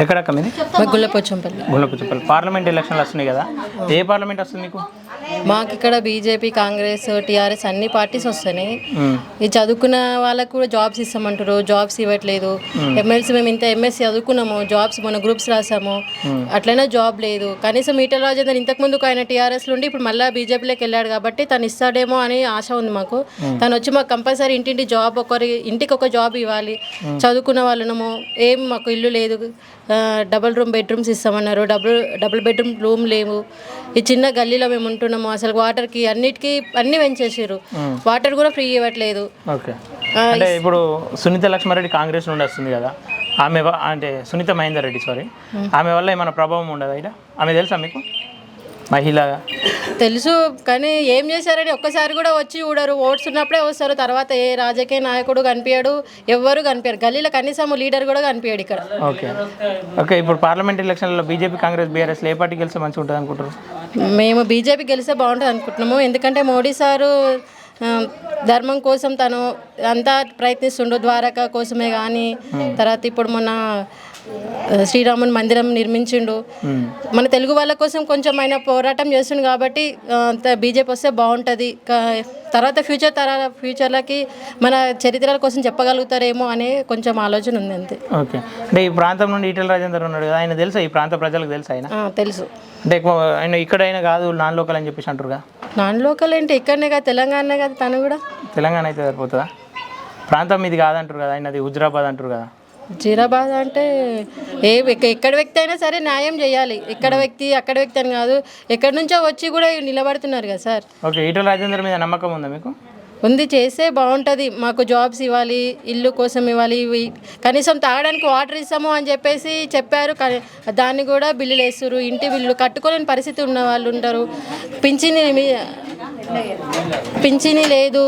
ఎక్కడక్క మీది? గుల్లపోచంపల్లి. పార్లమెంట్ ఎలక్షన్లు వస్తున్నాయి కదా, ఏ పార్లమెంట్ వస్తుంది మీకు? మాకు ఇక్కడ బీజేపీ, కాంగ్రెస్, టీఆర్ఎస్ అన్ని పార్టీస్ వస్తున్నాయి. ఈ చదువుకున్న వాళ్ళకు కూడా జాబ్స్ ఇస్తామంటారు, జాబ్స్ ఇవ్వట్లేదు. ఎమ్మెల్సీ మేము ఇంత ఎంఎస్సీ చదువుకున్నాము, జాబ్స్ మన గ్రూప్స్ రాసాము, అట్లయినా జాబ్ లేదు. కనీసం ఈటల రాజేందర్ ఇంతకు ముందుకు ఆయన టీఆర్ఎస్ నుండి ఇప్పుడు మళ్ళీ బీజేపీలోకి వెళ్ళాడు కాబట్టి తను ఇస్తాడేమో అని ఆశ ఉంది మాకు. తను వచ్చి మాకు కంపల్సరీ ఇంటింటి జాబ్, ఇంటికి ఒక జాబ్ ఇవ్వాలి. చదువుకున్న వాళ్ళము ఏం మాకు ఇల్లు లేదు, డబుల్ బెడ్రూమ్స్ ఇస్తామన్నారు, డబుల్ బెడ్రూమ్ రూమ్ లేవు. ఈ చిన్న గల్లీలో మేము ఉంటున్నాము, అసలు వాటర్కి అన్నిటికీ అన్ని పెంచేసారు, వాటర్ కూడా ఫ్రీ ఇవ్వట్లేదు. ఓకే, అంటే ఇప్పుడు సునీత లక్ష్మారెడ్డి కాంగ్రెస్ నుండి వస్తుంది కదా, ఆమె అంటే సునీత మహేందర్ రెడ్డి ఆమె వల్ల ఏమైనా ప్రభావం ఉండదా? ఇక్కడ ఆమె తెలుసా మీకు? మహిళ తెలుసు, కానీ ఏం చేశారని ఒక్కసారి కూడా వచ్చి చూడరు. ఓట్స్ ఉన్నప్పుడే వస్తారు, తర్వాత ఏ రాజకీయ నాయకుడు కనిపించాడు, ఎవ్వరు కనిపించారు. గల్లీలో కనీసం లీడర్ కూడా కనిపించాడు ఇక్కడ. ఓకే, ఇప్పుడు పార్లమెంట్ ఎలక్షన్లో బీజేపీ, కాంగ్రెస్, బీఆర్ఎస్ ఏ పార్టీ గెలిస్తే మంచిగా ఉంటుంది అనుకుంటారు? మేము బీజేపీ గెలిస్తే బాగుంటుంది అనుకుంటున్నాము. ఎందుకంటే మోడీ సారు ధర్మం కోసం తను అంతా ప్రయత్నిస్తుండు, ద్వారకా కోసమే కానీ, తర్వాత ఇప్పుడు మొన్న శ్రీరాముని మందిరం నిర్మించిండు. మన తెలుగు వాళ్ళ కోసం కొంచెం ఆయన పోరాటం చేస్తుండు కాబట్టి బీజేపీ వస్తే బాగుంటుంది. తర్వాత ఫ్యూచర్లకి మన చరిత్రల కోసం చెప్పగలుగుతారేమో అనే కొంచెం ఆలోచన ఉంది అంతే. ఓకే, అంటే ఈ ప్రాంతం నుండి ఈటల రాజేందర్ ఉన్నాడు కదా, ఆయన తెలుసా? ఈ ప్రాంత ప్రజలకు తెలుసా ఆయన? తెలుసు. అంటే ఆయన ఇక్కడైనా కాదు, నాన్ లోకల్ అని చెప్పేసి అంటారుగా. నాన్ లోకల్ అంటే ఇక్కడనే కదా, తెలంగాణనే కదా. తను కూడా తెలంగాణ అయితే సరిపోతుందా? ప్రాంతం ఇది కాదంటారు కదా, ఆయన అది హుజరాబాద్ అంటారు కదా. హుజరాబాద్ అంటే ఎక్కడ వ్యక్తి అయినా సరే న్యాయం చేయాలి. ఇక్కడ వ్యక్తి అక్కడ వ్యక్తి అని కాదు, ఎక్కడి నుంచో వచ్చి కూడా నిలబడుతున్నారు కదా సార్. ఓకే, ఈటల రాజేందర్ మీద నమ్మకం ఉందా మీకు? ఉంది, చేస్తే బాగుంటుంది. మాకు జాబ్స్ ఇవ్వాలి, ఇల్లు కోసం ఇవ్వాలి, కనీసం తాగడానికి వాటర్ ఇస్తాము అని చెప్పేసి చెప్పారు. కానీ దాన్ని కూడా బిల్లులు వేస్తారు, ఇంటి బిల్లులు కట్టుకోలేని పరిస్థితి ఉన్న వాళ్ళు ఉంటారు. పింఛని లేదు,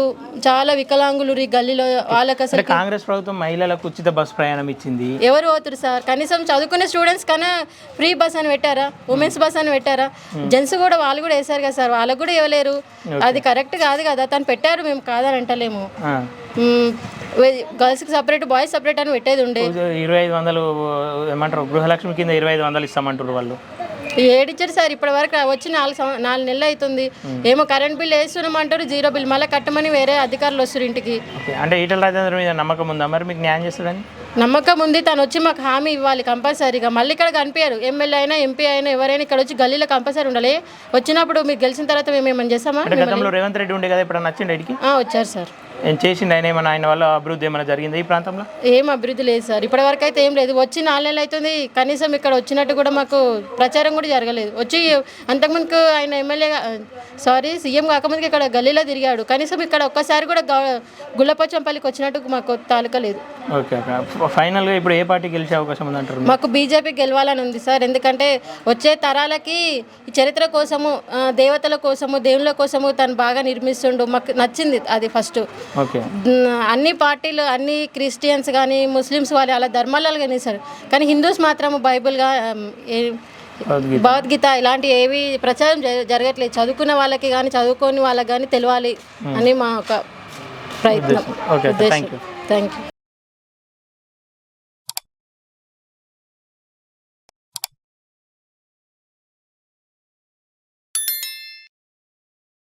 చాలా వికలాంగులు గల్లీలో. వాళ్ళకి అసలు కాంగ్రెస్ ప్రభుత్వం మహిళలకు ఉచిత బస్ ప్రయాణం ఇచ్చింది. ఎవరు పోతురు సార్? కనీసం చదువుకునే స్టూడెంట్స్ కన్నా ఫ్రీ బస్ అని పెట్టారా? ఉమెన్స్ బస్ అని పెట్టారా? జెంట్స్ కూడా వాళ్ళు కూడా వేశారు కదా సార్, వాళ్ళకు కూడా ఇవ్వలేరు. అది కరెక్ట్ కాదు కదా. తను పెట్టారు, మేము కాదని అంటలేము. గర్ల్స్కి సపరేట్, బాయ్స్ సపరేట్ అని పెట్టేది ఉండే. 2500 ఏమంటారు, గృహలక్ష్మి కింద 2500 ఇస్తామంటారు వాళ్ళు. ఏడిచ్చారు సార్, ఇప్పటి వరకు వచ్చి 4 నెలలు అవుతుంది. ఏమో కరెంట్ బిల్ వేస్తున్నామంటారు, జీరో బిల్, మళ్ళీ కట్టమని వేరే అధికారులు వస్తారు ఇంటికి. అంటే ఈటల రాజేందర్ మీద నమ్మకం ఉందా మరి మీకు? న్యాయం చేస్తాడని నమ్మకం ఉంది. తను వచ్చి మాకు హామీ ఇవ్వాలి కంపల్సరీగా. మళ్ళీ ఇక్కడ కనిపించారు, ఎమ్మెల్యే అయినా ఎంపీ అయినా ఎవరైనా ఇక్కడ వచ్చి గల్లీలో కంపల్సరీ ఉండాలి. వచ్చినప్పుడు మీరు గెలిచిన తర్వాత మేము ఏమైనా చేస్తామా? గతంలో రేవంత్ రెడ్డి ఉండే కదా, ఇప్పుడు నచ్చిండి ఇడికి వచ్చారు సార్. ఏం చేసిండు ఆయన? ఏమైనా ఆయన వల్ల అభివృద్ధి ఏమైనా జరిగింది ఈ ప్రాంతంలో? ఏం అభివృద్ధి లేదు సార్, ఇప్పటి వరకు అయితే ఏం లేదు. వచ్చి 4 నెలలు అవుతుంది, కనీసం ఇక్కడ వచ్చినట్టు కూడా మాకు ప్రచారం కూడా జరగలేదు. వచ్చి అంతకుముందుకు ఆయన సీఎం కాకముందుకు ఇక్కడ గల్లీలో తిరిగాడు, కనీసం ఇక్కడ ఒక్కసారి కూడా గుల్లపోచంపల్లికి వచ్చినట్టు మాకు తాలూకా లేదు. ఓకే, ఫైనల్గా ఇప్పుడు ఏ పార్టీ గెలిచే అవకాశం ఉందంటారు? మాకు బీజేపీ గెలవాలని ఉంది సార్. ఎందుకంటే వచ్చే తరాలకి ఈ చరిత్ర కోసము, దేవతల కోసము, దేవుళ్ళ కోసము తను బాగా నిర్మిస్తుండు. మాకు నచ్చింది అది ఫస్ట్. అన్ని పార్టీలు, అన్ని క్రిస్టియన్స్ కానీ ముస్లిమ్స్ వాళ్ళు అలా ధర్మాలు కానీ సార్, కానీ హిందూస్ మాత్రం బైబిల్గా, భగవద్గీత ఇలాంటి ఏవి ప్రచారం జరగట్లేదు. చదువుకున్న వాళ్ళకి కానీ చదువుకోని వాళ్ళకి కానీ తెలియాలి అని మా ఒక ప్రయత్నం. Thank you.